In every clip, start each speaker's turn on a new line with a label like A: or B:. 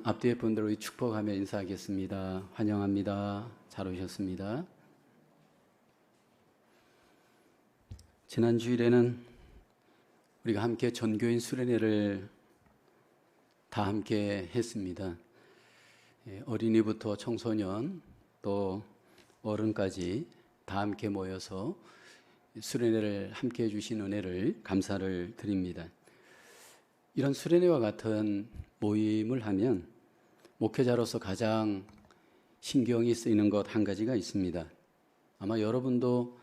A: 앞뒤의 분들을 축복하며 인사하겠습니다. 환영합니다. 잘 오셨습니다. 지난 주일에는 우리가 함께 전교인 수련회를 다 함께 했습니다. 어린이부터 청소년 또 어른까지 다 함께 모여서 수련회를 함께 해주신 은혜를 감사를 드립니다. 이런 수련회와 같은 모임을 하면 목회자로서 가장 신경이 쓰이는 것 한 가지가 있습니다. 아마 여러분도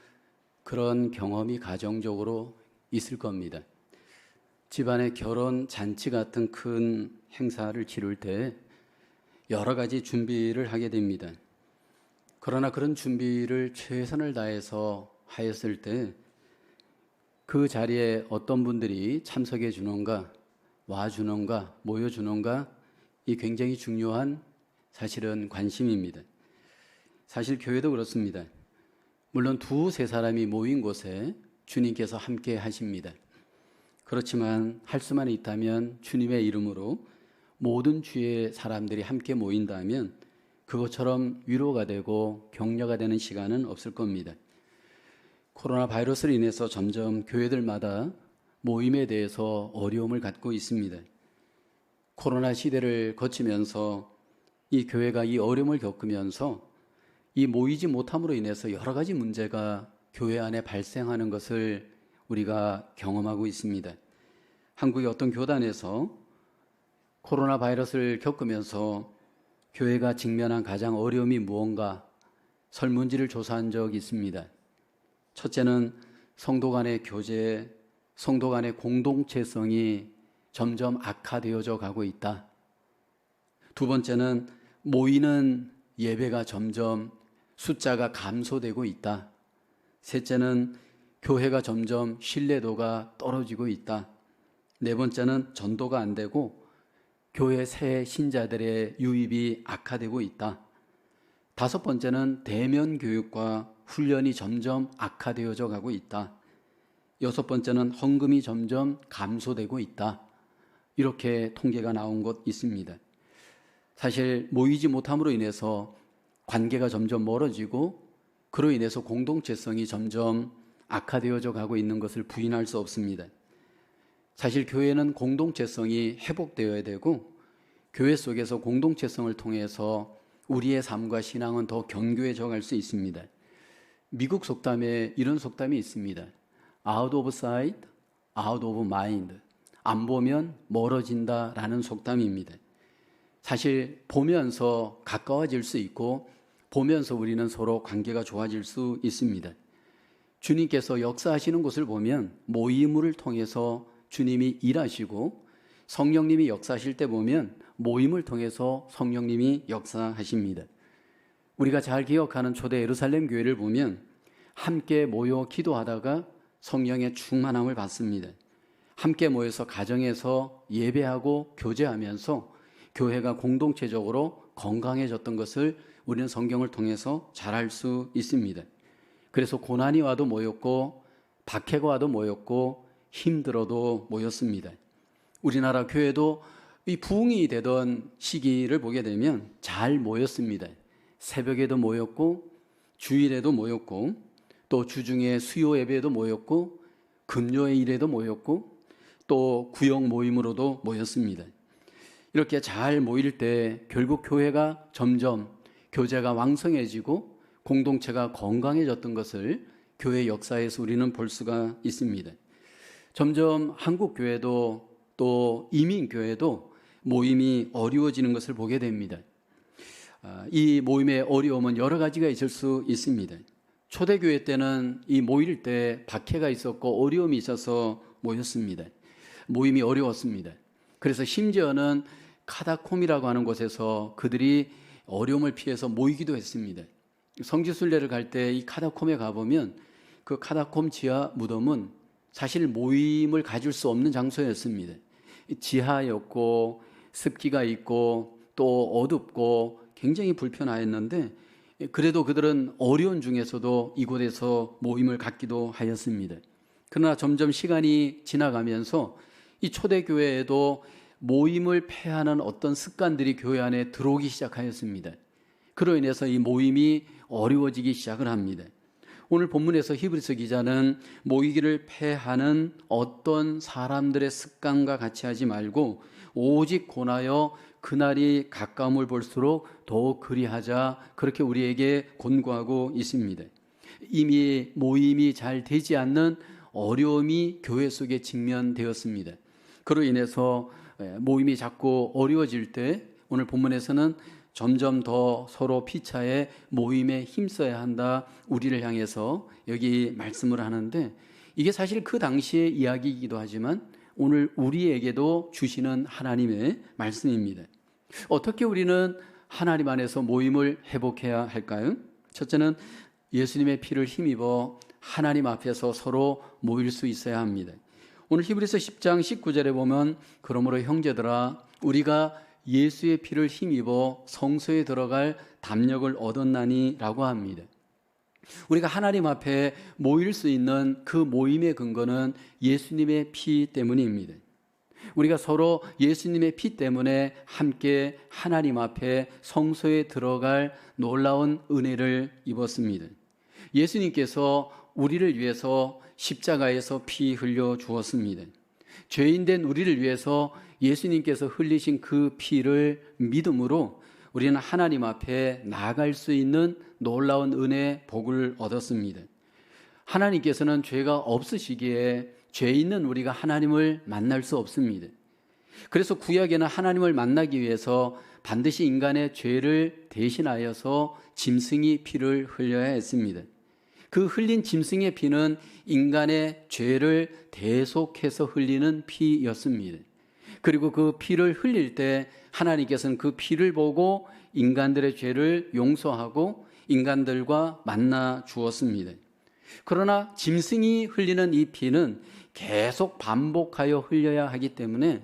A: 그런 경험이 가정적으로 있을 겁니다. 집안의 결혼 잔치 같은 큰 행사를 치를 때 여러 가지 준비를 하게 됩니다. 그러나 그런 준비를 최선을 다해서 하였을 때 그 자리에 어떤 분들이 참석해 주는가, 와주는가, 모여주는가, 이 굉장히 중요한 사실은 관심입니다. 사실 교회도 그렇습니다. 물론 두세 사람이 모인 곳에 주님께서 함께 하십니다. 그렇지만 할 수만 있다면 주님의 이름으로 모든 주의 사람들이 함께 모인다면 그것처럼 위로가 되고 격려가 되는 시간은 없을 겁니다. 코로나 바이러스로 인해서 점점 교회들마다 모임에 대해서 어려움을 갖고 있습니다. 코로나 시대를 거치면서 이 교회가 이 어려움을 겪으면서 이 모이지 못함으로 인해서 여러 가지 문제가 교회 안에 발생하는 것을 우리가 경험하고 있습니다. 한국의 어떤 교단에서 코로나 바이러스를 겪으면서 교회가 직면한 가장 어려움이 무언가 설문지를 조사한 적이 있습니다. 첫째는 성도 간의 교제, 성도 간의 공동체성이 점점 악화되어져 가고 있다. 두 번째는 모이는 예배가 점점 숫자가 감소되고 있다. 셋째는 교회가 점점 신뢰도가 떨어지고 있다. 네 번째는 전도가 안 되고 교회 새 신자들의 유입이 악화되고 있다. 다섯 번째는 대면 교육과 훈련이 점점 악화되어져 가고 있다. 여섯 번째는 헌금이 점점 감소되고 있다. 이렇게 통계가 나온 곳 있습니다. 사실 모이지 못함으로 인해서 관계가 점점 멀어지고 그로 인해서 공동체성이 점점 악화되어져 가고 있는 것을 부인할 수 없습니다. 사실 교회는 공동체성이 회복되어야 되고 교회 속에서 공동체성을 통해서 우리의 삶과 신앙은 더 견고해져 갈 수 있습니다. 미국 속담에 이런 속담이 있습니다. Out of sight, out of mind. 안 보면 멀어진다라는 속담입니다. 사실 보면서 가까워질 수 있고 보면서 우리는 서로 관계가 좋아질 수 있습니다. 주님께서 역사하시는 곳을 보면 모임을 통해서 주님이 일하시고 성령님이 역사하실 때 보면 모임을 통해서 성령님이 역사하십니다. 우리가 잘 기억하는 초대 예루살렘 교회를 보면 함께 모여 기도하다가 성령의 충만함을 받습니다. 함께 모여서 가정에서 예배하고 교제하면서 교회가 공동체적으로 건강해졌던 것을 우리는 성경을 통해서 잘 알 수 있습니다. 그래서 고난이 와도 모였고 박해가 와도 모였고 힘들어도 모였습니다. 우리나라 교회도 이 부흥이 되던 시기를 보게 되면 잘 모였습니다. 새벽에도 모였고 주일에도 모였고 또 주중에 수요 예배에도 모였고 금요일에도 모였고 또 구역 모임으로도 모였습니다. 이렇게 잘 모일 때 결국 교회가 점점 교제가 왕성해지고 공동체가 건강해졌던 것을 교회 역사에서 우리는 볼 수가 있습니다. 점점 한국 교회도 또 이민 교회도 모임이 어려워지는 것을 보게 됩니다. 이 모임의 어려움은 여러 가지가 있을 수 있습니다. 초대교회 때는 이 모일 때 박해가 있었고 어려움이 있어서 모였습니다. 모임이 어려웠습니다. 그래서 심지어는 카다콤이라고 하는 곳에서 그들이 어려움을 피해서 모이기도 했습니다. 성지순례를 갈 때 이 카다콤에 가보면 그 카다콤 지하 무덤은 사실 모임을 가질 수 없는 장소였습니다. 지하였고 습기가 있고 또 어둡고 굉장히 불편하였는데 그래도 그들은 어려운 중에서도 이곳에서 모임을 갖기도 하였습니다. 그러나 점점 시간이 지나가면서 이 초대교회에도 모임을 폐하는 어떤 습관들이 교회 안에 들어오기 시작하였습니다. 그로 인해서 이 모임이 어려워지기 시작을 합니다. 오늘 본문에서 히브리서 기자는 모이기를 폐하는 어떤 사람들의 습관과 같이 하지 말고 오직 권하여 그날이 가까움을 볼수록 더욱 그리하자, 그렇게 우리에게 권고하고 있습니다. 이미 모임이 잘 되지 않는 어려움이 교회 속에 직면되었습니다. 그로 인해서 모임이 자꾸 어려워질 때 오늘 본문에서는 점점 더 서로 피차에 모임에 힘써야 한다, 우리를 향해서 여기 말씀을 하는데, 이게 사실 그 당시의 이야기이기도 하지만 오늘 우리에게도 주시는 하나님의 말씀입니다. 어떻게 우리는 하나님 안에서 모임을 회복해야 할까요? 첫째는 예수님의 피를 힘입어 하나님 앞에서 서로 모일 수 있어야 합니다. 오늘 히브리서 10장 19절에 보면 그러므로 형제들아 우리가 예수의 피를 힘입어 성소에 들어갈 담력을 얻었나니 라고 합니다. 우리가 하나님 앞에 모일 수 있는 그 모임의 근거는 예수님의 피 때문입니다. 우리가 서로 예수님의 피 때문에 함께 하나님 앞에 성소에 들어갈 놀라운 은혜를 입었습니다. 예수님께서 우리를 위해서 십자가에서 피 흘려 주었습니다. 죄인된 우리를 위해서 예수님께서 흘리신 그 피를 믿음으로 우리는 하나님 앞에 나아갈 수 있는 놀라운 은혜, 복을 얻었습니다. 하나님께서는 죄가 없으시기에 죄 있는 우리가 하나님을 만날 수 없습니다. 그래서 구약에는 하나님을 만나기 위해서 반드시 인간의 죄를 대신하여서 짐승이 피를 흘려야 했습니다. 그 흘린 짐승의 피는 인간의 죄를 대속해서 흘리는 피였습니다. 그리고 그 피를 흘릴 때 하나님께서는 그 피를 보고 인간들의 죄를 용서하고 인간들과 만나 주었습니다. 그러나 짐승이 흘리는 이 피는 계속 반복하여 흘려야 하기 때문에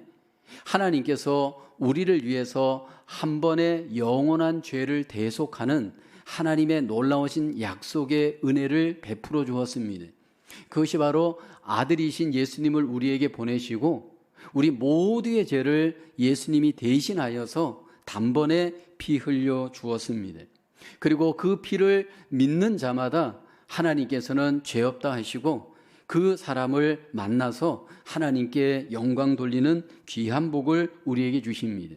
A: 하나님께서 우리를 위해서 한 번에 영원한 죄를 대속하는 하나님의 놀라우신 약속의 은혜를 베풀어 주었습니다. 그것이 바로 아들이신 예수님을 우리에게 보내시고 우리 모두의 죄를 예수님이 대신하여서 단번에 피 흘려 주었습니다. 그리고 그 피를 믿는 자마다 하나님께서는 죄 없다 하시고 그 사람을 만나서 하나님께 영광 돌리는 귀한 복을 우리에게 주십니다.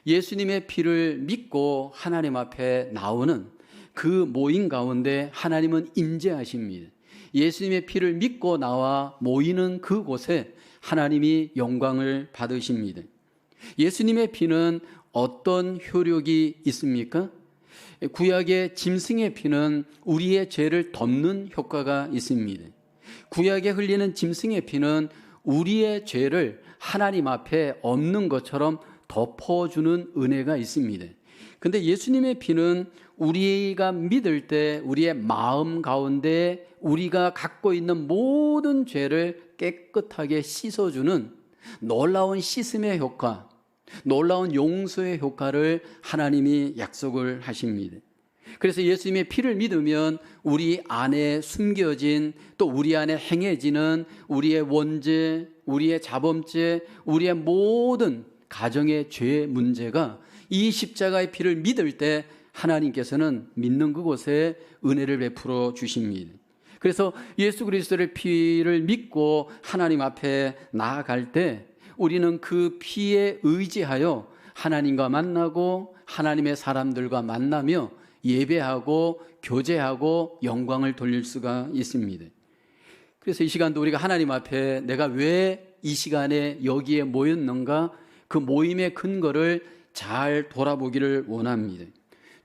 A: 예수님의 피를 믿고 하나님 앞에 나오는 그 모임 가운데 하나님은 임재하십니다. 예수님의 피를 믿고 나와 모이는 그곳에 하나님이 영광을 받으십니다. 예수님의 피는 어떤 효력이 있습니까? 구약의 짐승의 피는 우리의 죄를 덮는 효과가 있습니다. 구약에 흘리는 짐승의 피는 우리의 죄를 하나님 앞에 없는 것처럼 덮어주는 은혜가 있습니다. 그런데 예수님의 피는 우리가 믿을 때 우리의 마음 가운데 우리가 갖고 있는 모든 죄를 깨끗하게 씻어주는 놀라운 씻음의 효과, 놀라운 용서의 효과를 하나님이 약속을 하십니다. 그래서 예수님의 피를 믿으면 우리 안에 숨겨진, 또 우리 안에 행해지는 우리의 원죄, 우리의 자범죄, 우리의 모든 가정의 죄 문제가 이 십자가의 피를 믿을 때 하나님께서는 믿는 그곳에 은혜를 베풀어 주십니다. 그래서 예수 그리스도의 피를 믿고 하나님 앞에 나아갈 때 우리는 그 피에 의지하여 하나님과 만나고 하나님의 사람들과 만나며 예배하고 교제하고 영광을 돌릴 수가 있습니다. 그래서 이 시간도 우리가 하나님 앞에 내가 왜 이 시간에 여기에 모였는가, 그 모임의 근거를 잘 돌아보기를 원합니다.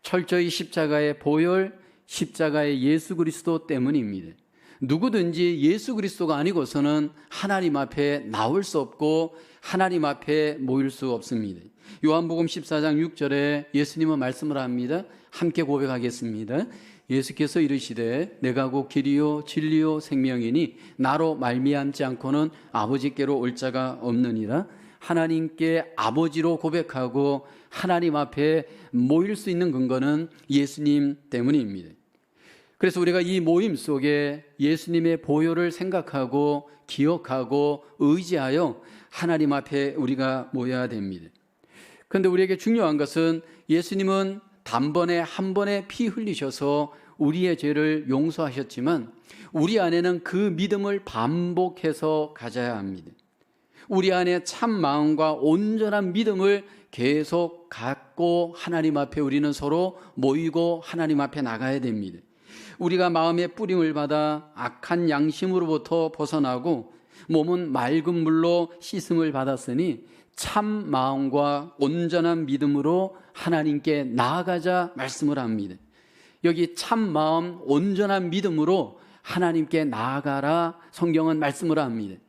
A: 철저히 십자가의 보혈, 십자가의 예수 그리스도 때문입니다. 누구든지 예수 그리스도가 아니고서는 하나님 앞에 나올 수 없고 하나님 앞에 모일 수 없습니다. 요한복음 14장 6절에 예수님은 말씀을 합니다. 함께 고백하겠습니다. 예수께서 이르시되 내가 곧 길이요 진리요 생명이니 나로 말미암지 않고는 아버지께로 올 자가 없느니라. 하나님께 아버지로 고백하고 하나님 앞에 모일 수 있는 근거는 예수님 때문입니다. 그래서 우리가 이 모임 속에 예수님의 보혈을 생각하고 기억하고 의지하여 하나님 앞에 우리가 모여야 됩니다. 그런데 우리에게 중요한 것은 예수님은 단번에 한 번에 피 흘리셔서 우리의 죄를 용서하셨지만 우리 안에는 그 믿음을 반복해서 가져야 합니다. 우리 안에 참 마음과 온전한 믿음을 계속 갖고 하나님 앞에 우리는 서로 모이고 하나님 앞에 나가야 됩니다. 우리가 마음의 뿌림을 받아 악한 양심으로부터 벗어나고 몸은 맑은 물로 씻음을 받았으니 참 마음과 온전한 믿음으로 하나님께 나아가자 말씀을 합니다. 여기 참 마음, 온전한 믿음으로 하나님께 나아가라 성경은 말씀을 합니다.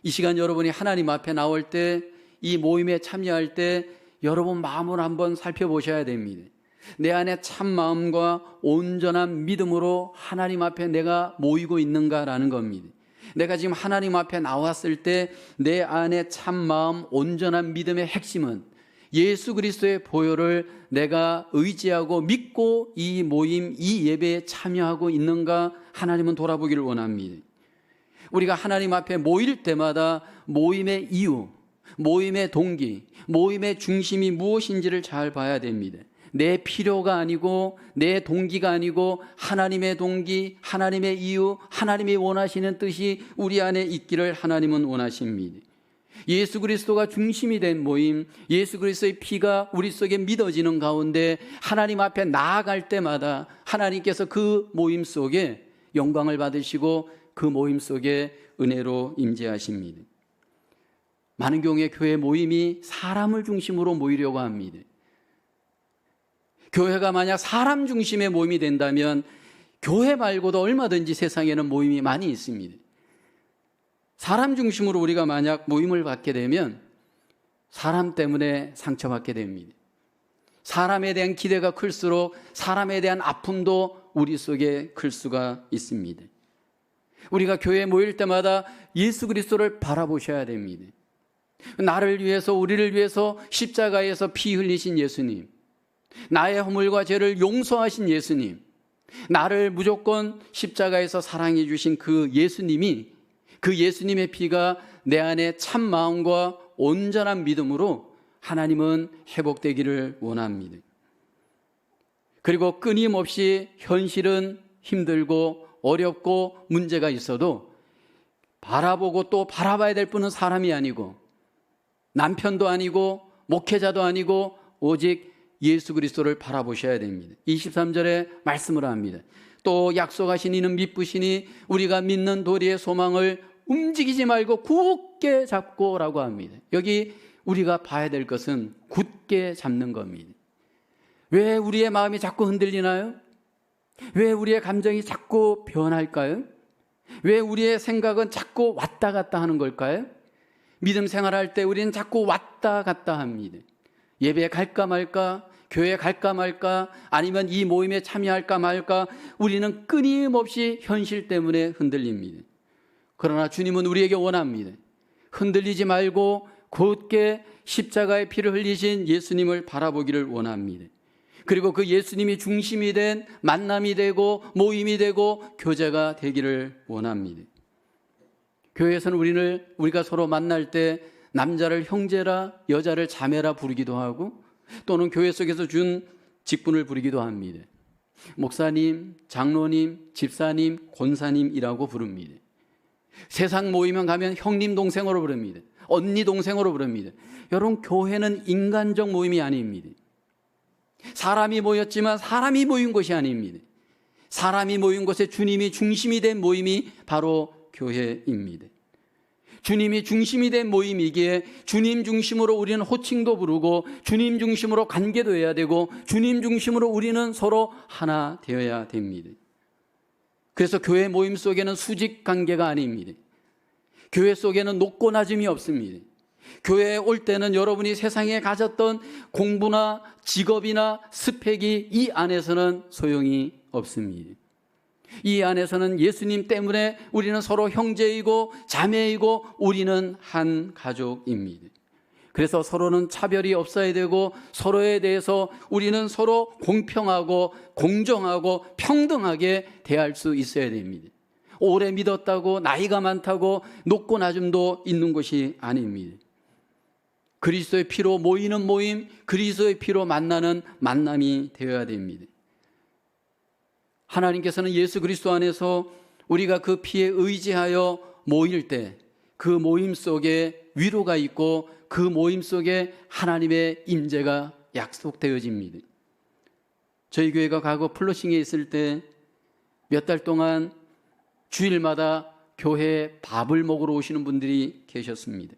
A: 이 시간 여러분이 하나님 앞에 나올 때, 이 모임에 참여할 때 여러분 마음을 한번 살펴보셔야 됩니다. 내 안에 참 마음과 온전한 믿음으로 하나님 앞에 내가 모이고 있는가라는 겁니다. 내가 지금 하나님 앞에 나왔을 때 내 안에 참 마음, 온전한 믿음의 핵심은 예수 그리스도의 보혈을 내가 의지하고 믿고 이 모임, 이 예배에 참여하고 있는가 하나님은 돌아보기를 원합니다. 우리가 하나님 앞에 모일 때마다 모임의 이유, 모임의 동기, 모임의 중심이 무엇인지를 잘 봐야 됩니다. 내 필요가 아니고 내 동기가 아니고 하나님의 동기, 하나님의 이유, 하나님이 원하시는 뜻이 우리 안에 있기를 하나님은 원하십니다. 예수 그리스도가 중심이 된 모임, 예수 그리스도의 피가 우리 속에 믿어지는 가운데 하나님 앞에 나아갈 때마다 하나님께서 그 모임 속에 영광을 받으시고 그 모임 속에 은혜로 임재하십니다. 많은 경우에 교회 모임이 사람을 중심으로 모이려고 합니다. 교회가 만약 사람 중심의 모임이 된다면 교회 말고도 얼마든지 세상에는 모임이 많이 있습니다. 사람 중심으로 우리가 만약 모임을 갖게 되면 사람 때문에 상처받게 됩니다. 사람에 대한 기대가 클수록 사람에 대한 아픔도 우리 속에 클 수가 있습니다. 우리가 교회에 모일 때마다 예수 그리스도를 바라보셔야 됩니다. 나를 위해서, 우리를 위해서 십자가에서 피 흘리신 예수님, 나의 허물과 죄를 용서하신 예수님, 나를 무조건 십자가에서 사랑해 주신 그 예수님이, 그 예수님의 피가 내 안에 참 마음과 온전한 믿음으로 하나님은 회복되기를 원합니다. 그리고 끊임없이 현실은 힘들고 어렵고 문제가 있어도 바라보고 또 바라봐야 될 분은 사람이 아니고 남편도 아니고 목회자도 아니고 오직 예수 그리스도를 바라보셔야 됩니다. 23절에 말씀을 합니다. 또 약속하신 이는 미쁘시니 우리가 믿는 도리의 소망을 움직이지 말고 굳게 잡고라고 합니다. 여기 우리가 봐야 될 것은 굳게 잡는 겁니다. 왜 우리의 마음이 자꾸 흔들리나요? 왜 우리의 감정이 자꾸 변할까요? 왜 우리의 생각은 자꾸 왔다 갔다 하는 걸까요? 믿음 생활할 때 우리는 자꾸 왔다 갔다 합니다. 예배에 갈까 말까, 교회에 갈까 말까, 아니면 이 모임에 참여할까 말까, 우리는 끊임없이 현실 때문에 흔들립니다. 그러나 주님은 우리에게 원합니다. 흔들리지 말고 곧게 십자가의 피를 흘리신 예수님을 바라보기를 원합니다. 그리고 그 예수님이 중심이 된 만남이 되고 모임이 되고 교제가 되기를 원합니다. 교회에서는 우리가 서로 만날 때 남자를 형제라, 여자를 자매라 부르기도 하고 또는 교회 속에서 준 직분을 부르기도 합니다. 목사님, 장로님, 집사님, 권사님이라고 부릅니다. 세상 모이면 가면 형님, 동생으로 부릅니다. 언니, 동생으로 부릅니다. 여러분, 교회는 인간적 모임이 아닙니다. 사람이 모였지만 사람이 모인 곳이 아닙니다. 사람이 모인 곳에 주님이 중심이 된 모임이 바로 교회입니다. 주님이 중심이 된 모임이기에 주님 중심으로 우리는 호칭도 부르고 주님 중심으로 관계도 해야 되고 주님 중심으로 우리는 서로 하나 되어야 됩니다. 그래서 교회 모임 속에는 수직 관계가 아닙니다. 교회 속에는 높고 낮음이 없습니다. 교회에 올 때는 여러분이 세상에 가졌던 공부나 직업이나 스펙이 이 안에서는 소용이 없습니다. 이 안에서는 예수님 때문에 우리는 서로 형제이고 자매이고 우리는 한 가족입니다. 그래서 서로는 차별이 없어야 되고 서로에 대해서 우리는 서로 공평하고 공정하고 평등하게 대할 수 있어야 됩니다. 오래 믿었다고 나이가 많다고 높고 낮음도 있는 것이 아닙니다. 그리스도의 피로 모이는 모임, 그리스도의 피로 만나는 만남이 되어야 됩니다. 하나님께서는 예수 그리스도 안에서 우리가 그 피에 의지하여 모일 때 그 모임 속에 위로가 있고 그 모임 속에 하나님의 임재가 약속되어집니다. 저희 교회가 과거 플러싱에 있을 때 몇 달 동안 주일마다 교회에 밥을 먹으러 오시는 분들이 계셨습니다.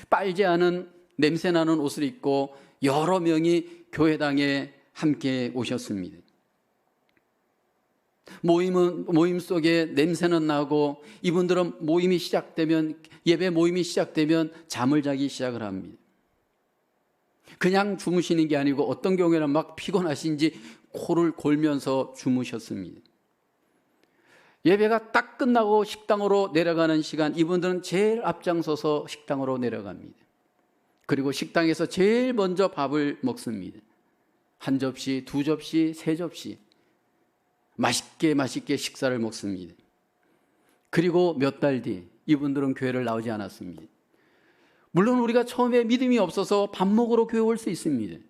A: 빨지 않은 냄새나는 옷을 입고 여러 명이 교회당에 함께 오셨습니다. 모임 속에 냄새는 나고 이분들은 예배 모임이 시작되면 잠을 자기 시작을 합니다. 그냥 주무시는 게 아니고 어떤 경우에는 막 피곤하신지 코를 골면서 주무셨습니다. 예배가 딱 끝나고 식당으로 내려가는 시간, 이분들은 제일 앞장서서 식당으로 내려갑니다. 그리고 식당에서 제일 먼저 밥을 먹습니다. 한 접시, 두 접시, 세 접시 맛있게 식사를 먹습니다. 그리고 몇 달 뒤 이분들은 교회를 나오지 않았습니다. 물론 우리가 처음에 믿음이 없어서 밥 먹으러 교회 올 수 있습니다.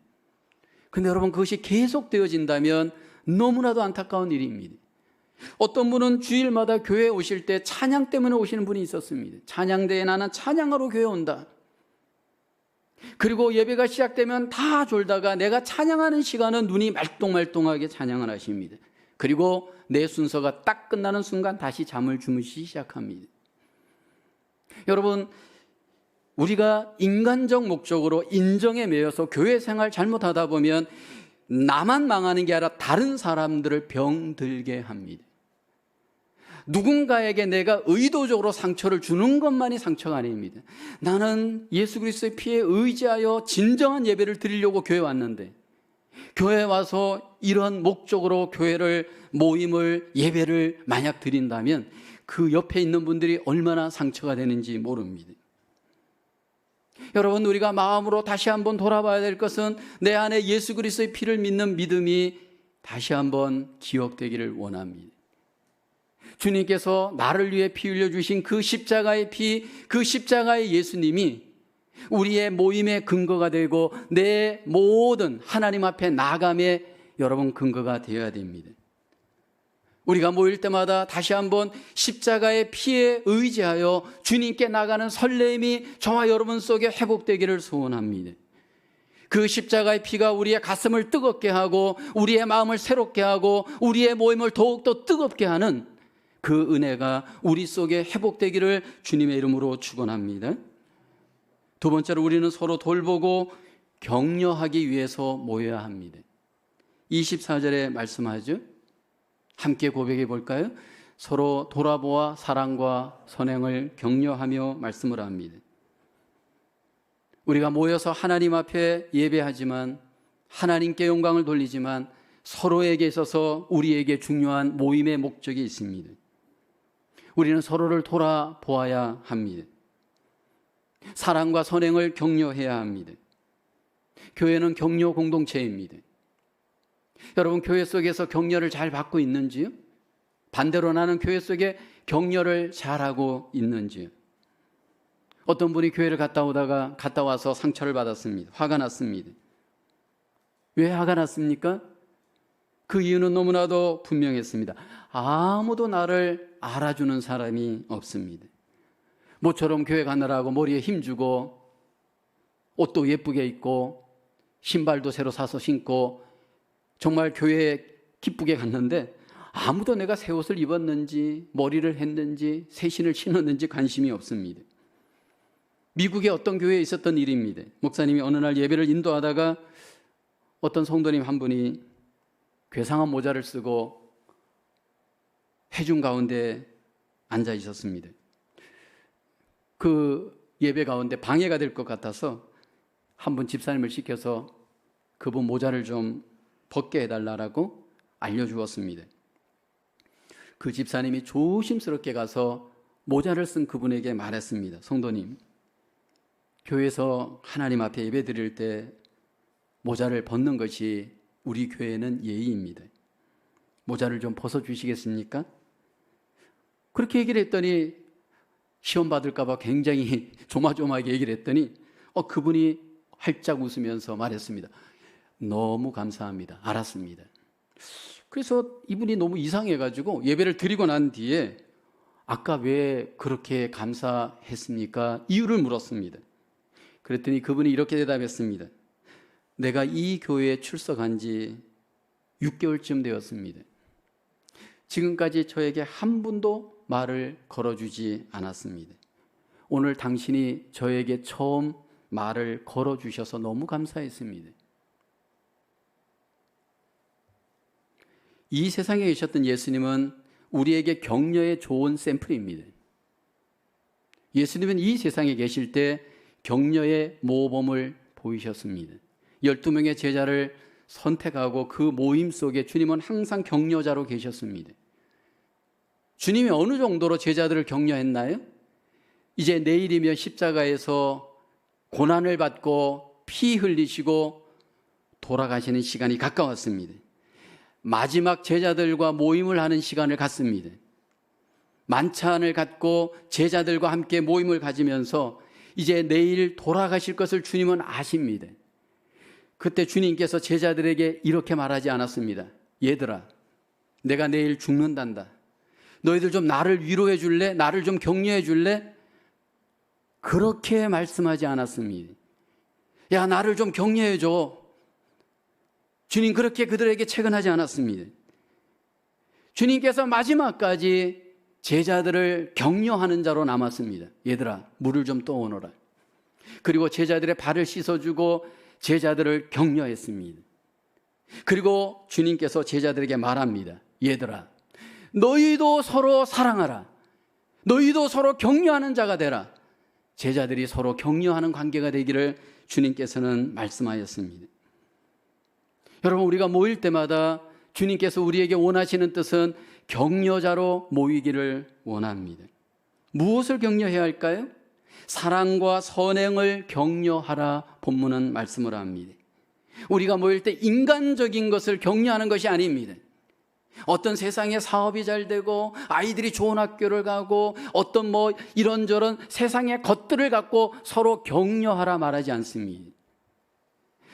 A: 근데 여러분, 그것이 계속되어진다면 너무나도 안타까운 일입니다. 어떤 분은 주일마다 교회에 오실 때 찬양 때문에 오시는 분이 있었습니다. 찬양대에 나는 찬양하러 교회 온다. 그리고 예배가 시작되면 다 졸다가 내가 찬양하는 시간은 눈이 말똥말똥하게 찬양을 하십니다. 그리고 내 순서가 딱 끝나는 순간 다시 잠을 주무시기 시작합니다. 여러분, 우리가 인간적 목적으로 인정에 매여서 교회 생활 잘못하다 보면 나만 망하는 게 아니라 다른 사람들을 병들게 합니다. 누군가에게 내가 의도적으로 상처를 주는 것만이 상처가 아닙니다. 나는 예수 그리스도의 피에 의지하여 진정한 예배를 드리려고 교회 왔는데, 교회에 와서 이런 목적으로 모임을, 예배를 만약 드린다면 그 옆에 있는 분들이 얼마나 상처가 되는지 모릅니다. 여러분, 우리가 마음으로 다시 한번 돌아봐야 될 것은 내 안에 예수 그리스도의 피를 믿는 믿음이 다시 한번 기억되기를 원합니다. 주님께서 나를 위해 피 흘려주신 그 십자가의 피, 그 십자가의 예수님이 우리의 모임의 근거가 되고 내 모든 하나님 앞에 나아감의 여러분 근거가 되어야 됩니다. 우리가 모일 때마다 다시 한번 십자가의 피에 의지하여 주님께 나가는 설렘이 저와 여러분 속에 회복되기를 소원합니다. 그 십자가의 피가 우리의 가슴을 뜨겁게 하고 우리의 마음을 새롭게 하고 우리의 모임을 더욱더 뜨겁게 하는 그 은혜가 우리 속에 회복되기를 주님의 이름으로 축원합니다. 두 번째로, 우리는 서로 돌보고 격려하기 위해서 모여야 합니다. 24절에 말씀하죠. 함께 고백해 볼까요? 서로 돌아보아 사랑과 선행을 격려하며 말씀을 합니다. 우리가 모여서 하나님 앞에 예배하지만, 하나님께 영광을 돌리지만 서로에게 있어서 우리에게 중요한 모임의 목적이 있습니다. 우리는 서로를 돌아보아야 합니다. 사랑과 선행을 격려해야 합니다. 교회는 격려 공동체입니다. 여러분, 교회 속에서 격려를 잘 받고 있는지요? 반대로 나는 교회 속에 격려를 잘하고 있는지요? 어떤 분이 교회를 갔다 와서 상처를 받았습니다. 화가 났습니다. 왜 화가 났습니까? 그 이유는 너무나도 분명했습니다. 아무도 나를 알아주는 사람이 없습니다. 모처럼 교회 가느라고 머리에 힘주고 옷도 예쁘게 입고 신발도 새로 사서 신고 정말 교회에 기쁘게 갔는데 아무도 내가 새 옷을 입었는지 머리를 했는지 새 신을 신었는지 관심이 없습니다. 미국의 어떤 교회에 있었던 일입니다. 목사님이 어느 날 예배를 인도하다가 어떤 성도님 한 분이 괴상한 모자를 쓰고 회중 가운데 앉아 있었습니다. 그 예배 가운데 방해가 될 것 같아서 한 분 집사님을 시켜서 그분 모자를 좀 벗게 해달라고 알려주었습니다. 그 집사님이 조심스럽게 가서 모자를 쓴 그분에게 말했습니다. 성도님, 교회에서 하나님 앞에 예배 드릴 때 모자를 벗는 것이 우리 교회는 예의입니다. 모자를 좀 벗어주시겠습니까? 그렇게 얘기를 했더니 시험 받을까 봐 굉장히 조마조마하게 얘기를 했더니 그분이 활짝 웃으면서 말했습니다. 너무 감사합니다. 알았습니다. 그래서 이분이 너무 이상해가지고 예배를 드리고 난 뒤에 아까 왜 그렇게 감사했습니까? 이유를 물었습니다. 그랬더니 그분이 이렇게 대답했습니다. 내가 이 교회에 출석한 지 6개월쯤 되었습니다. 지금까지 저에게 한 분도 말을 걸어주지 않았습니다. 오늘 당신이 저에게 처음 말을 걸어주셔서 너무 감사했습니다. 이 세상에 계셨던 예수님은 우리에게 격려의 좋은 샘플입니다. 예수님은 이 세상에 계실 때 격려의 모범을 보이셨습니다. 12명의 제자를 선택하고 그 모임 속에 주님은 항상 격려자로 계셨습니다. 주님이 어느 정도로 제자들을 격려했나요? 이제 내일이면 십자가에서 고난을 받고 피 흘리시고 돌아가시는 시간이 가까웠습니다. 마지막 제자들과 모임을 하는 시간을 갖습니다. 만찬을 갖고 제자들과 함께 모임을 가지면서 이제 내일 돌아가실 것을 주님은 아십니다. 그때 주님께서 제자들에게 이렇게 말하지 않았습니다. 얘들아, 내가 내일 죽는단다. 너희들 좀 나를 위로해 줄래? 나를 좀 격려해 줄래? 그렇게 말씀하지 않았습니다. 야, 나를 좀 격려해 줘. 주님 그렇게 그들에게 채근하지 않았습니다. 주님께서 마지막까지 제자들을 격려하는 자로 남았습니다. 얘들아, 물을 좀 떠오너라. 그리고 제자들의 발을 씻어주고 제자들을 격려했습니다. 그리고 주님께서 제자들에게 말합니다. 얘들아, 너희도 서로 사랑하라. 너희도 서로 격려하는 자가 되라. 제자들이 서로 격려하는 관계가 되기를 주님께서는 말씀하였습니다. 여러분, 우리가 모일 때마다 주님께서 우리에게 원하시는 뜻은 격려자로 모이기를 원합니다. 무엇을 격려해야 할까요? 사랑과 선행을 격려하라 본문은 말씀을 합니다. 우리가 모일 때 인간적인 것을 격려하는 것이 아닙니다. 어떤 세상에 사업이 잘 되고 아이들이 좋은 학교를 가고 어떤 이런저런 세상의 것들을 갖고 서로 격려하라 말하지 않습니다.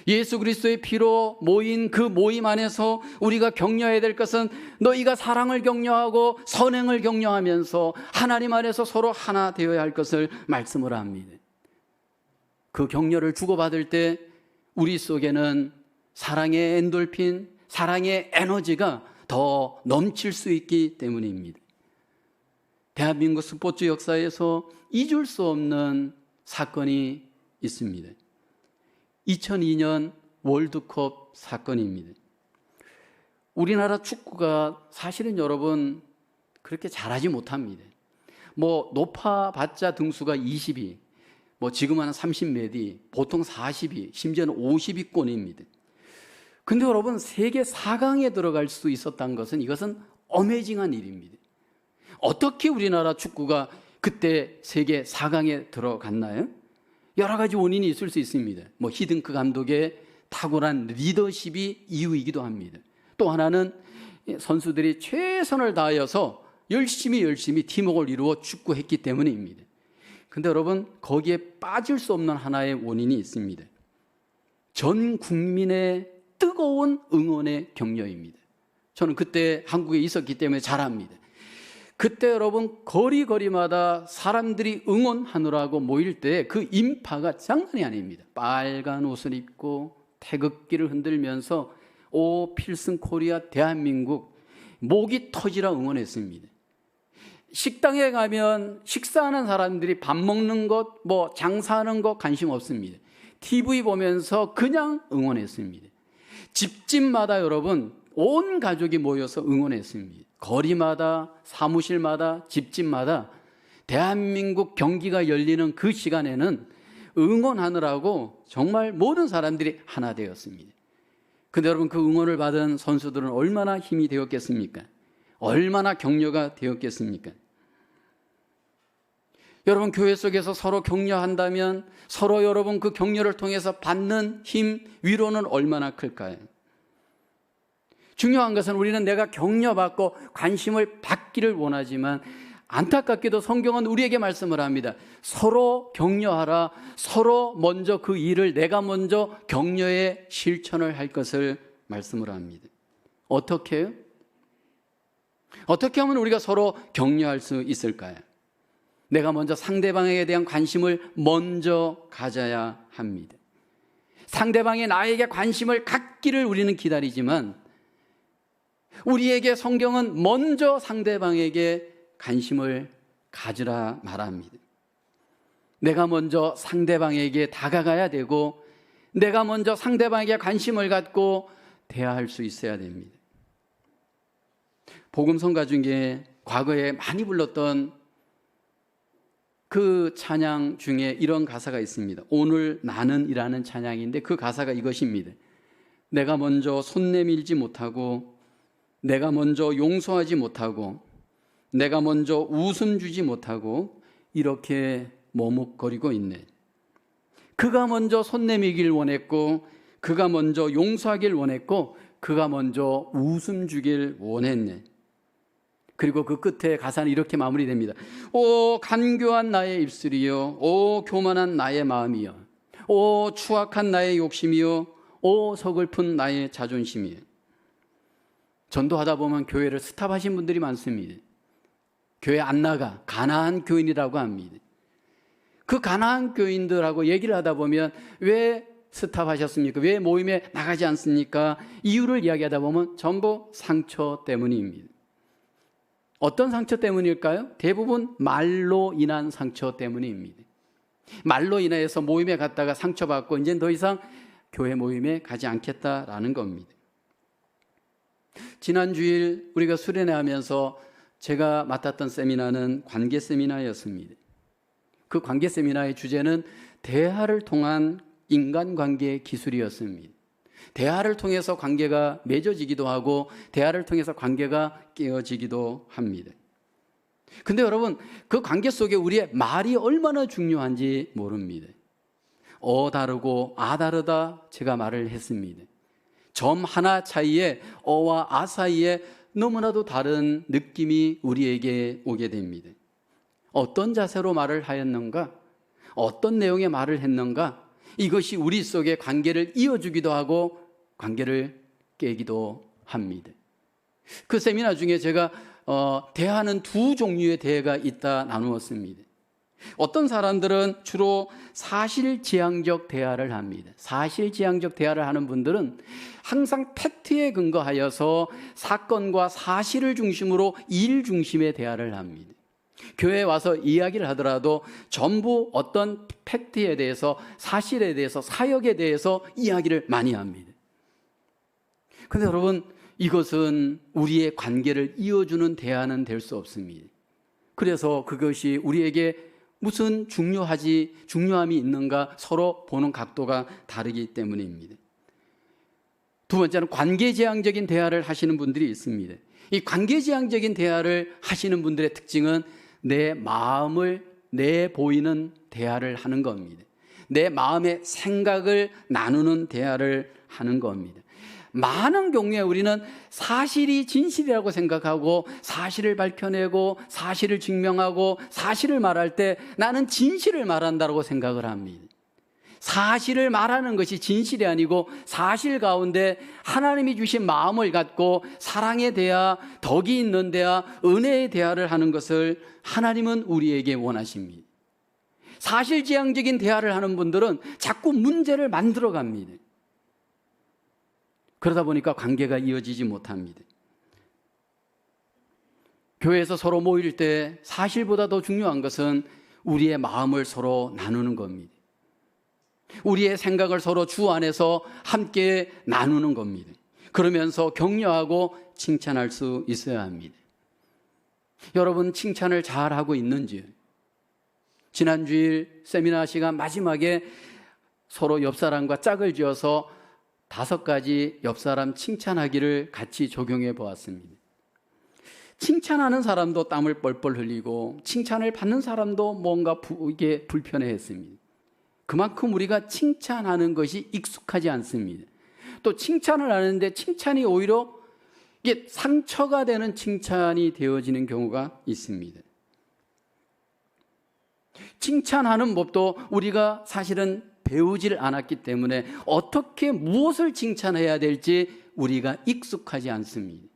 A: 예수 그리스도의 피로 모인 그 모임 안에서 우리가 격려해야 될 것은 너희가 사랑을 격려하고 선행을 격려하면서 하나님 안에서 서로 하나 되어야 할 것을 말씀을 합니다. 그 격려를 주고받을 때 우리 속에는 사랑의 엔돌핀, 사랑의 에너지가 더 넘칠 수 있기 때문입니다. 대한민국 스포츠 역사에서 잊을 수 없는 사건이 있습니다. 2002년 월드컵 사건입니다. 우리나라 축구가 사실은 여러분 그렇게 잘하지 못합니다. 높아봤자 등수가 20위, 지금 한 30몇위, 보통 40위, 심지어는 50위권입니다. 근데 여러분 세계 4강에 들어갈 수 있었던 것은 이것은 어메이징한 일입니다. 어떻게 우리나라 축구가 그때 세계 4강에 들어갔나요? 여러 가지 원인이 있을 수 있습니다. 히딩크 감독의 탁월한 리더십이 이유이기도 합니다. 또 하나는 선수들이 최선을 다하여서 열심히 팀워크를 이루어 축구했기 때문입니다. 근데 여러분 거기에 빠질 수 없는 하나의 원인이 있습니다. 전 국민의 뜨거운 응원의 격려입니다. 저는 그때 한국에 있었기 때문에 잘 압니다. 그때 여러분 거리마다 사람들이 응원하느라고 모일 때 그 인파가 장난이 아닙니다. 빨간 옷을 입고 태극기를 흔들면서 오 필승 코리아 대한민국 목이 터지라 응원했습니다. 식당에 가면 식사하는 사람들이 밥 먹는 것, 장사하는 것 관심 없습니다. TV 보면서 그냥 응원했습니다. 집집마다 여러분 온 가족이 모여서 응원했습니다. 거리마다, 사무실마다, 집집마다 대한민국 경기가 열리는 그 시간에는 응원하느라고 정말 모든 사람들이 하나 되었습니다. 근데 여러분 그 응원을 받은 선수들은 얼마나 힘이 되었겠습니까? 얼마나 격려가 되었겠습니까? 여러분 교회 속에서 서로 격려한다면 서로 여러분 그 격려를 통해서 받는 힘, 위로는 얼마나 클까요? 중요한 것은 우리는 내가 격려받고 관심을 받기를 원하지만 안타깝게도 성경은 우리에게 말씀을 합니다. 서로 격려하라. 서로 먼저 그 일을 내가 먼저 격려에 실천을 할 것을 말씀을 합니다. 어떻게 해요? 어떻게 하면 우리가 서로 격려할 수 있을까요? 내가 먼저 상대방에 대한 관심을 먼저 가져야 합니다. 상대방이 나에게 관심을 갖기를 우리는 기다리지만 우리에게 성경은 먼저 상대방에게 관심을 가지라 말합니다. 내가 먼저 상대방에게 다가가야 되고 내가 먼저 상대방에게 관심을 갖고 대화할 수 있어야 됩니다. 복음성가 중에 과거에 많이 불렀던 그 찬양 중에 이런 가사가 있습니다. 오늘 나는 이라는 찬양인데 그 가사가 이것입니다. 내가 먼저 손 내밀지 못하고 내가 먼저 용서하지 못하고 내가 먼저 웃음 주지 못하고 이렇게 머뭇거리고 있네. 그가 먼저 손 내밀길 원했고 그가 먼저 용서하길 원했고 그가 먼저 웃음 주길 원했네. 그리고 그 끝에 가사는 이렇게 마무리됩니다. 오 간교한 나의 입술이요, 오 교만한 나의 마음이요, 오 추악한 나의 욕심이요, 오 서글픈 나의 자존심이요. 전도하다 보면 교회를 스탑하신 분들이 많습니다. 교회 안 나가 가난한 교인이라고 합니다. 그 가난한 교인들하고 얘기를 하다 보면 왜 스탑하셨습니까? 왜 모임에 나가지 않습니까? 이유를 이야기하다 보면 전부 상처 때문입니다. 어떤 상처 때문일까요? 대부분 말로 인한 상처 때문입니다. 말로 인해서 모임에 갔다가 상처받고 이제 더 이상 교회 모임에 가지 않겠다라는 겁니다. 지난 주일 우리가 수련회 하면서 제가 맡았던 세미나는 관계 세미나였습니다. 그 관계 세미나의 주제는 대화를 통한 인간관계 기술이었습니다. 대화를 통해서 관계가 맺어지기도 하고 대화를 통해서 관계가 깨어지기도 합니다. 근데 여러분, 그 관계 속에 우리의 말이 얼마나 중요한지 모릅니다. 다르고 다르다 제가 말을 했습니다. 점 하나 차이에 어와 아 사이에 너무나도 다른 느낌이 우리에게 오게 됩니다. 어떤 자세로 말을 하였는가? 어떤 내용의 말을 했는가? 이것이 우리 속의 관계를 이어주기도 하고 관계를 깨기도 합니다. 그 세미나 중에 제가 대화는 두 종류의 대화가 있다 나누었습니다. 어떤 사람들은 주로 사실지향적 대화를 합니다. 사실지향적 대화를 하는 분들은 항상 팩트에 근거하여서 사건과 사실을 중심으로 일 중심의 대화를 합니다. 교회에 와서 이야기를 하더라도 전부 어떤 팩트에 대해서, 사실에 대해서, 사역에 대해서 이야기를 많이 합니다. 그런데 여러분, 이것은 우리의 관계를 이어주는 대화는 될 수 없습니다. 그래서 그것이 우리에게 무슨 중요함이 있는가 서로 보는 각도가 다르기 때문입니다. 두 번째는 관계지향적인 대화를 하시는 분들이 있습니다. 이 관계지향적인 대화를 하시는 분들의 특징은 내 마음을 내보이는 대화를 하는 겁니다. 내 마음의 생각을 나누는 대화를 하는 겁니다. 많은 경우에 우리는 사실이 진실이라고 생각하고 사실을 밝혀내고 사실을 증명하고 사실을 말할 때 나는 진실을 말한다고 생각을 합니다. 사실을 말하는 것이 진실이 아니고 사실 가운데 하나님이 주신 마음을 갖고 사랑의 대화, 덕이 있는 대화, 은혜의 대화를 하는 것을 하나님은 우리에게 원하십니다. 사실지향적인 대화를 하는 분들은 자꾸 문제를 만들어 갑니다. 그러다 보니까 관계가 이어지지 못합니다. 교회에서 서로 모일 때 사실보다 더 중요한 것은 우리의 마음을 서로 나누는 겁니다. 우리의 생각을 서로 주 안에서 함께 나누는 겁니다. 그러면서 격려하고 칭찬할 수 있어야 합니다. 여러분, 칭찬을 잘하고 있는지요? 지난 주일 세미나 시간 마지막에 서로 옆 사람과 짝을 지어서 5가지 옆 사람 칭찬하기를 같이 적용해 보았습니다. 칭찬하는 사람도 땀을 뻘뻘 흘리고 칭찬을 받는 사람도 뭔가 이게 불편해했습니다. 그만큼 우리가 칭찬하는 것이 익숙하지 않습니다. 또 칭찬을 하는데 칭찬이 오히려 이게 상처가 되는 칭찬이 되어지는 경우가 있습니다. 칭찬하는 법도 우리가 사실은 배우질 않았기 때문에 어떻게 무엇을 칭찬해야 될지 우리가 익숙하지 않습니다.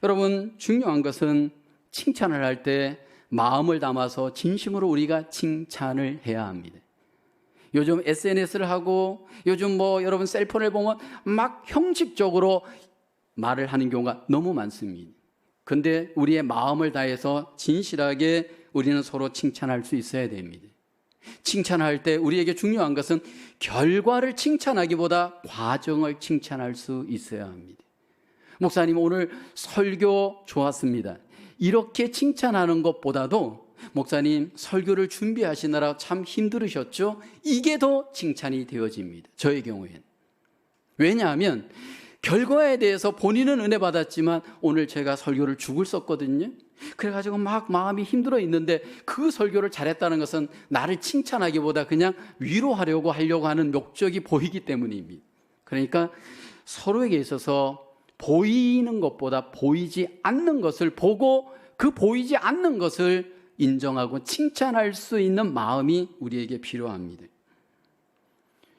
A: 여러분, 중요한 것은 칭찬을 할 때 마음을 담아서 진심으로 우리가 칭찬을 해야 합니다. 요즘 SNS를 하고 요즘 여러분 셀폰을 보면 막 형식적으로 말을 하는 경우가 너무 많습니다. 근데 우리의 마음을 다해서 진실하게 우리는 서로 칭찬할 수 있어야 됩니다. 칭찬할 때 우리에게 중요한 것은 결과를 칭찬하기보다 과정을 칭찬할 수 있어야 합니다. 목사님, 오늘 설교 좋았습니다. 이렇게 칭찬하는 것보다도 목사님, 설교를 준비하시느라 참 힘들으셨죠? 이게 더 칭찬이 되어집니다. 저의 경우에는. 왜냐하면 결과에 대해서 본인은 은혜 받았지만 오늘 제가 설교를 죽을 썼거든요. 그래가지고 막 마음이 힘들어 있는데 그 설교를 잘했다는 것은 나를 칭찬하기보다 그냥 위로하려고 하는 목적이 보이기 때문입니다. 그러니까 서로에게 있어서 보이는 것보다 보이지 않는 것을 보고 그 보이지 않는 것을 인정하고 칭찬할 수 있는 마음이 우리에게 필요합니다.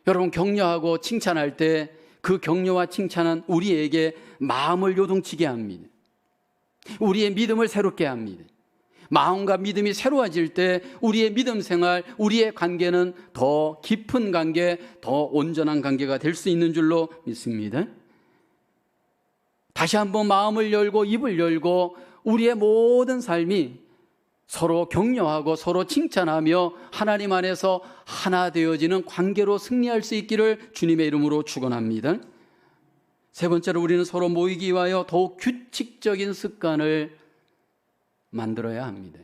A: 여러분, 격려하고 칭찬할 때 그 격려와 칭찬은 우리에게 마음을 요동치게 합니다. 우리의 믿음을 새롭게 합니다. 마음과 믿음이 새로워질 때 우리의 믿음 생활, 우리의 관계는 더 깊은 관계, 더 온전한 관계가 될 수 있는 줄로 믿습니다. 다시 한번 마음을 열고 입을 열고 우리의 모든 삶이 서로 격려하고 서로 칭찬하며 하나님 안에서 하나 되어지는 관계로 승리할 수 있기를 주님의 이름으로 축원합니다. 세 번째로 우리는 서로 모이기 위하여 더욱 규칙적인 습관을 만들어야 합니다.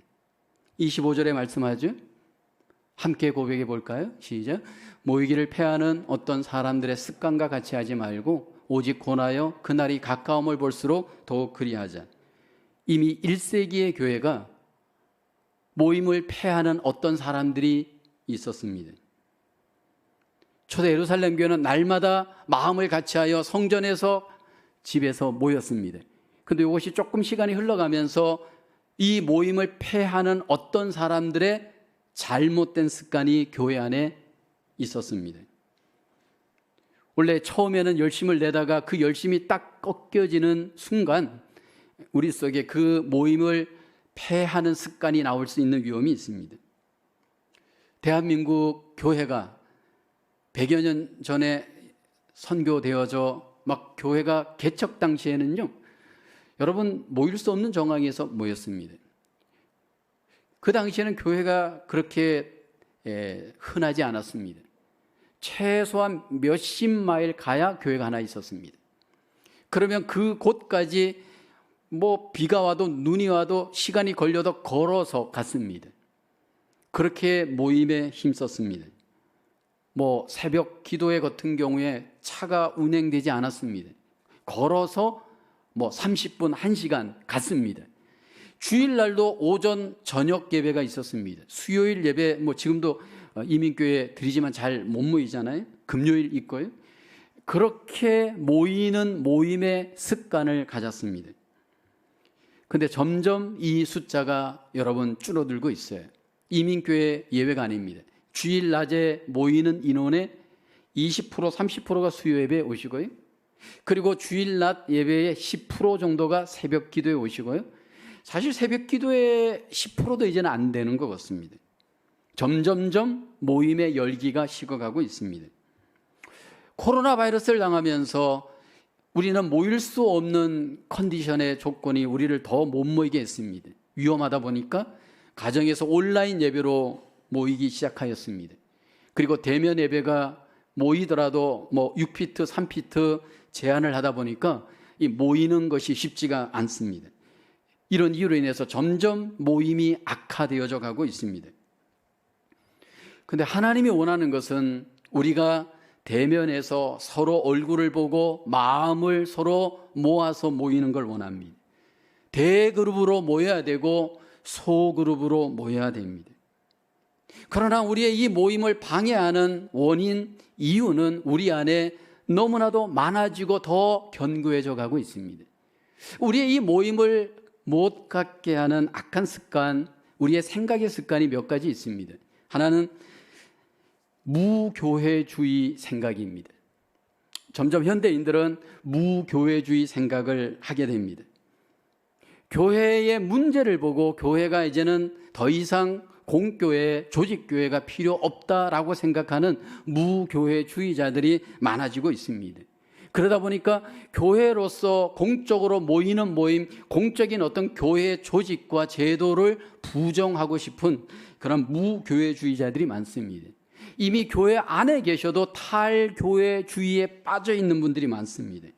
A: 25절에 말씀하죠. 함께 고백해 볼까요? 시작. 모이기를 패하는 어떤 사람들의 습관과 같이 하지 말고 오직 권하여 그날이 가까움을 볼수록 더욱 그리하자. 이미 1세기의 교회가 모임을 패하는 어떤 사람들이 있었습니다. 초대 예루살렘 교회는 날마다 마음을 같이하여 성전에서 집에서 모였습니다. 그런데 이것이 조금 시간이 흘러가면서 이 모임을 패하는 어떤 사람들의 잘못된 습관이 교회 안에 있었습니다. 원래 처음에는 열심을 내다가 그 열심이 딱 꺾여지는 순간 우리 속에 그 모임을 패하는 습관이 나올 수 있는 위험이 있습니다. 대한민국 교회가 100여 년 전에 선교되어져 막 교회가 개척 당시에는요, 여러분 모일 수 없는 정황에서 모였습니다. 그 당시에는 교회가 그렇게 흔하지 않았습니다. 최소한 몇십 마일 가야 교회가 하나 있었습니다. 그러면 그 곳까지 비가 와도 눈이 와도 시간이 걸려도 걸어서 갔습니다. 그렇게 모임에 힘썼습니다. 새벽 기도회 같은 경우에 차가 운행되지 않았습니다. 걸어서 30분, 1시간 갔습니다. 주일날도 오전 저녁 예배가 있었습니다. 수요일 예배 지금도 이민교회 드리지만 잘 못 모이잖아요. 금요일 있고요. 그렇게 모이는 모임의 습관을 가졌습니다. 근데 점점 이 숫자가 여러분 줄어들고 있어요. 이민교회 예외가 아닙니다. 주일 낮에 모이는 인원의 20%, 30%가 수요 예배에 오시고요. 그리고 주일 낮 예배의 10% 정도가 새벽 기도에 오시고요. 사실 새벽 기도의 10%도 이제는 안 되는 것 같습니다. 점점점 모임의 열기가 식어가고 있습니다. 코로나 바이러스를 당하면서 우리는 모일 수 없는 컨디션의 조건이 우리를 더 못 모이게 했습니다. 위험하다 보니까 가정에서 온라인 예배로 모이기 시작하였습니다. 그리고 대면 예배가 모이더라도 6피트, 3피트 제한을 하다 보니까 이 모이는 것이 쉽지가 않습니다. 이런 이유로 인해서 점점 모임이 악화되어져 가고 있습니다. 그런데 하나님이 원하는 것은 우리가 대면에서 서로 얼굴을 보고 마음을 서로 모아서 모이는 걸 원합니다. 대그룹으로 모여야 되고 소그룹으로 모여야 됩니다. 그러나 우리의 이 모임을 방해하는 원인, 이유는 우리 안에 너무나도 많아지고 더 견고해져 가고 있습니다. 우리의 이 모임을 못 갖게 하는 악한 습관, 우리의 생각의 습관이 몇 가지 있습니다. 하나는 무교회주의 생각입니다. 점점 현대인들은 무교회주의 생각을 하게 됩니다. 교회의 문제를 보고 교회가 이제는 더 이상 공교회, 조직교회가 필요 없다라고 생각하는 무교회주의자들이 많아지고 있습니다. 그러다 보니까 교회로서 공적으로 모이는 모임, 공적인 어떤 교회 조직과 제도를 부정하고 싶은 그런 무교회주의자들이 많습니다. 이미 교회 안에 계셔도 탈교회주의에 빠져 있는 분들이 많습니다.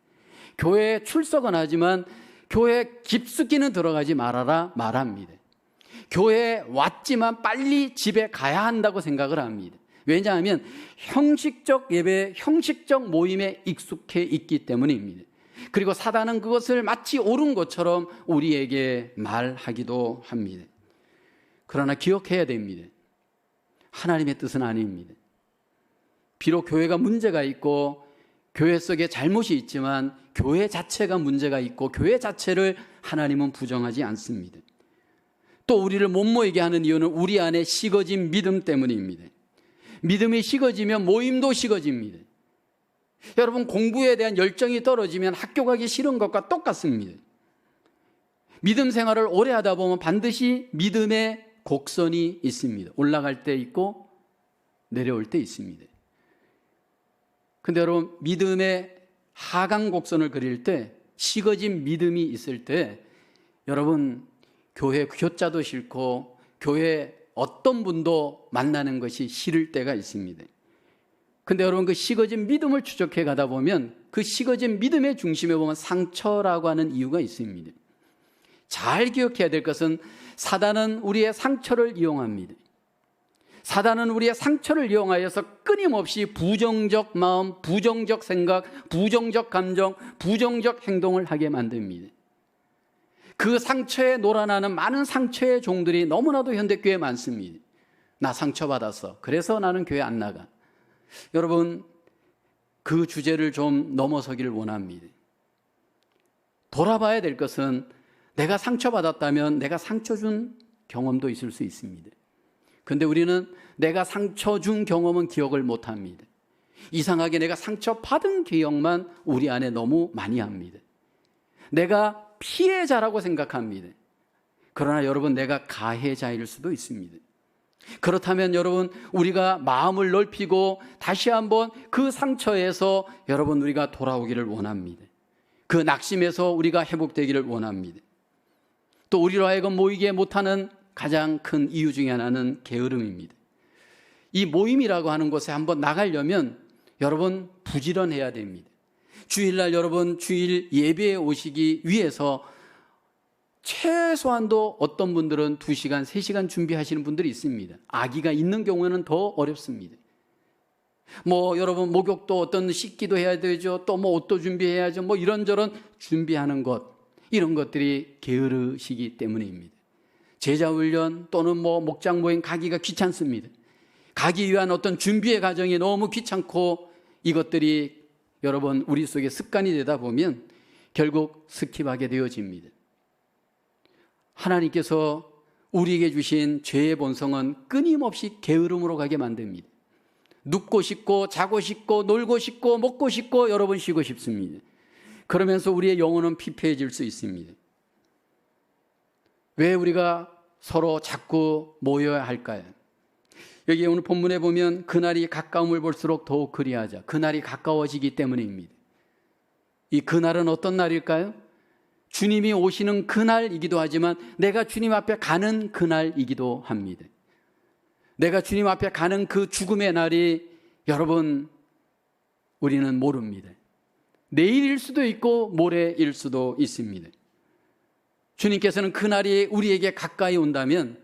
A: 교회에 출석은 하지만 교회에 깊숙이는 들어가지 말아라 말합니다. 교회에 왔지만 빨리 집에 가야 한다고 생각을 합니다. 왜냐하면 형식적 예배, 형식적 모임에 익숙해 있기 때문입니다. 그리고 사단은 그것을 마치 옳은 것처럼 우리에게 말하기도 합니다. 그러나 기억해야 됩니다. 하나님의 뜻은 아닙니다. 비록 교회가 문제가 있고 교회 속에 잘못이 있지만 교회 자체가 문제가 있고 교회 자체를 하나님은 부정하지 않습니다. 또 우리를 못 모이게 하는 이유는 우리 안에 식어진 믿음 때문입니다. 믿음이 식어지면 모임도 식어집니다. 여러분, 공부에 대한 열정이 떨어지면 학교 가기 싫은 것과 똑같습니다. 믿음 생활을 오래 하다 보면 반드시 믿음의 곡선이 있습니다. 올라갈 때 있고 내려올 때 있습니다. 근데 여러분, 믿음의 하강 곡선을 그릴 때 식어진 믿음이 있을 때 여러분, 교회 교자도 싫고 교회 어떤 분도 만나는 것이 싫을 때가 있습니다. 근데 여러분, 그 식어진 믿음을 추적해 가다 보면 그 식어진 믿음의 중심에 보면 상처라고 하는 이유가 있습니다. 잘 기억해야 될 것은 사단은 우리의 상처를 이용합니다. 사단은 우리의 상처를 이용하여서 끊임없이 부정적 마음, 부정적 생각, 부정적 감정, 부정적 행동을 하게 만듭니다. 그 상처에 놀아나는 많은 상처의 종들이 너무나도 현대교회에 많습니다. 나 상처받았어. 그래서 나는 교회 안 나가. 여러분, 그 주제를 좀 넘어서기를 원합니다. 돌아봐야 될 것은 내가 상처받았다면 내가 상처 준 경험도 있을 수 있습니다. 근데 우리는 내가 상처 준 경험은 기억을 못합니다. 이상하게 내가 상처받은 기억만 우리 안에 너무 많이 합니다. 내가 피해자라고 생각합니다. 그러나 여러분, 내가 가해자일 수도 있습니다. 그렇다면 여러분, 우리가 마음을 넓히고 다시 한번 그 상처에서 여러분 우리가 돌아오기를 원합니다. 그 낙심에서 우리가 회복되기를 원합니다. 또 우리로 하여금 모이게 못하는 가장 큰 이유 중에 하나는 게으름입니다. 이 모임이라고 하는 곳에 한번 나가려면 여러분 부지런해야 됩니다. 주일날 여러분 주일 예배에 오시기 위해서 최소한도 어떤 분들은 2시간, 3시간 준비하시는 분들이 있습니다. 아기가 있는 경우에는 더 어렵습니다. 여러분 목욕도 어떤 씻기도 해야 되죠. 또 옷도 준비해야죠. 이런저런 준비하는 것, 이런 것들이 게으르시기 때문입니다. 제자훈련 또는 목장 모임 가기가 귀찮습니다. 가기 위한 어떤 준비의 과정이 너무 귀찮고 이것들이 여러분 우리 속에 습관이 되다 보면 결국 스킵하게 되어집니다. 하나님께서 우리에게 주신 죄의 본성은 끊임없이 게으름으로 가게 만듭니다. 눕고 싶고 자고 싶고 놀고 싶고 먹고 싶고 여러분 쉬고 싶습니다. 그러면서 우리의 영혼은 피폐해질 수 있습니다. 왜 우리가 서로 자꾸 모여야 할까요? 여기 오늘 본문에 보면 그날이 가까움을 볼수록 더욱 그리하자. 그날이 가까워지기 때문입니다. 이 그날은 어떤 날일까요? 주님이 오시는 그날이기도 하지만 내가 주님 앞에 가는 그날이기도 합니다. 내가 주님 앞에 가는 그 죽음의 날이 여러분 우리는 모릅니다. 내일일 수도 있고 모레일 수도 있습니다. 주님께서는 그날이 우리에게 가까이 온다면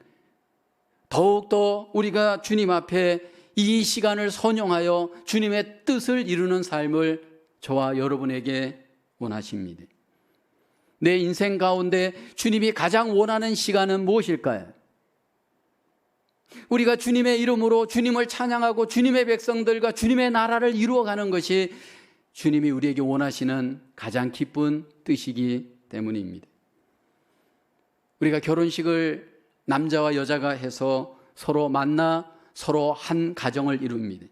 A: 더욱더 우리가 주님 앞에 이 시간을 선용하여 주님의 뜻을 이루는 삶을 저와 여러분에게 원하십니다. 내 인생 가운데 주님이 가장 원하는 시간은 무엇일까요? 우리가 주님의 이름으로 주님을 찬양하고 주님의 백성들과 주님의 나라를 이루어가는 것이 주님이 우리에게 원하시는 가장 기쁜 뜻이기 때문입니다. 우리가 결혼식을 남자와 여자가 해서 서로 만나 서로 한 가정을 이룹니다.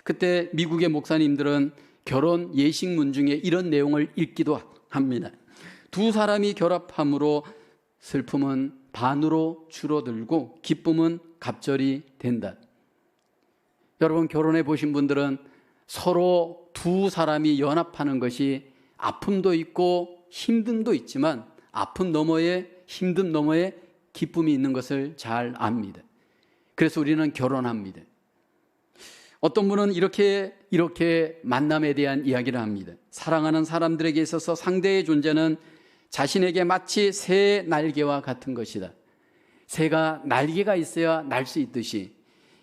A: 그때 미국의 목사님들은 결혼 예식문 중에 이런 내용을 읽기도 합니다. 두 사람이 결합함으로 슬픔은 반으로 줄어들고 기쁨은 갑절이 된다. 여러분, 결혼해 보신 분들은 서로 두 사람이 연합하는 것이 아픔도 있고 힘듦도 있지만 아픔 너머에 힘듦 너머에 기쁨이 있는 것을 잘 압니다. 그래서 우리는 결혼합니다. 어떤 분은 이렇게 만남에 대한 이야기를 합니다. 사랑하는 사람들에게 있어서 상대의 존재는 자신에게 마치 새의 날개와 같은 것이다. 새가 날개가 있어야 날 수 있듯이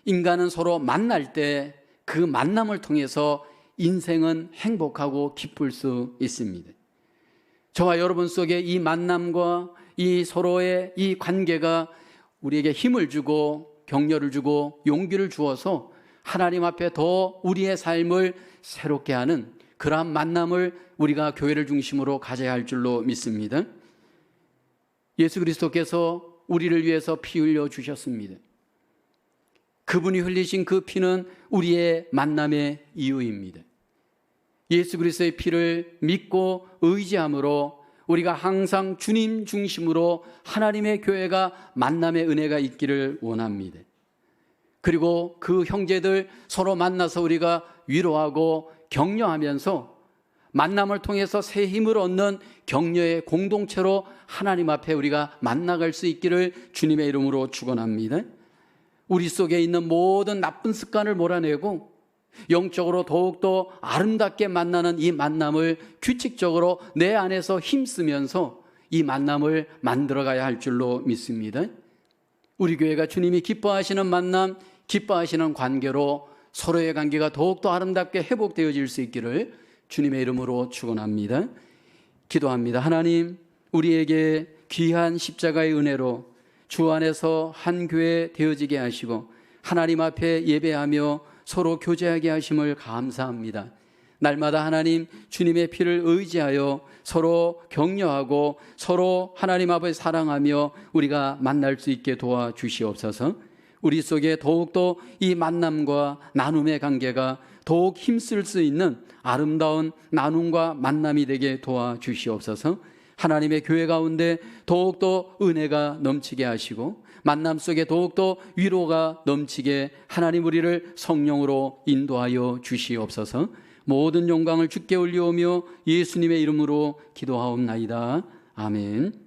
A: 인간은 서로 만날 때 그 만남을 통해서 인생은 행복하고 기쁠 수 있습니다. 저와 여러분 속에 이 만남과 이 서로의 이 관계가 우리에게 힘을 주고 격려를 주고 용기를 주어서 하나님 앞에 더 우리의 삶을 새롭게 하는 그러한 만남을 우리가 교회를 중심으로 가져야 할 줄로 믿습니다. 예수 그리스도께서 우리를 위해서 피 흘려 주셨습니다. 그분이 흘리신 그 피는 우리의 만남의 이유입니다. 예수 그리스도의 피를 믿고 의지함으로 우리가 항상 주님 중심으로 하나님의 교회가 만남의 은혜가 있기를 원합니다. 그리고 그 형제들 서로 만나서 우리가 위로하고 격려하면서 만남을 통해서 새 힘을 얻는 격려의 공동체로 하나님 앞에 우리가 만나갈 수 있기를 주님의 이름으로 축원합니다. 우리 속에 있는 모든 나쁜 습관을 몰아내고 영적으로 더욱더 아름답게 만나는 이 만남을 규칙적으로 내 안에서 힘쓰면서 이 만남을 만들어가야 할 줄로 믿습니다. 우리 교회가 주님이 기뻐하시는 만남, 기뻐하시는 관계로 서로의 관계가 더욱더 아름답게 회복되어질 수 있기를 주님의 이름으로 축원합니다. 기도합니다. 하나님, 우리에게 귀한 십자가의 은혜로 주 안에서 한 교회 되어지게 하시고 하나님 앞에 예배하며 서로 교제하게 하심을 감사합니다. 날마다 하나님 주님의 피를 의지하여 서로 격려하고 서로 하나님 앞에 사랑하며 우리가 만날 수 있게 도와주시옵소서. 우리 속에 더욱더 이 만남과 나눔의 관계가 더욱 힘쓸 수 있는 아름다운 나눔과 만남이 되게 도와주시옵소서. 하나님의 교회 가운데 더욱더 은혜가 넘치게 하시고 만남 속에 더욱더 위로가 넘치게 하나님 우리를 성령으로 인도하여 주시옵소서. 모든 영광을 주께 올리오며 예수님의 이름으로 기도하옵나이다. 아멘.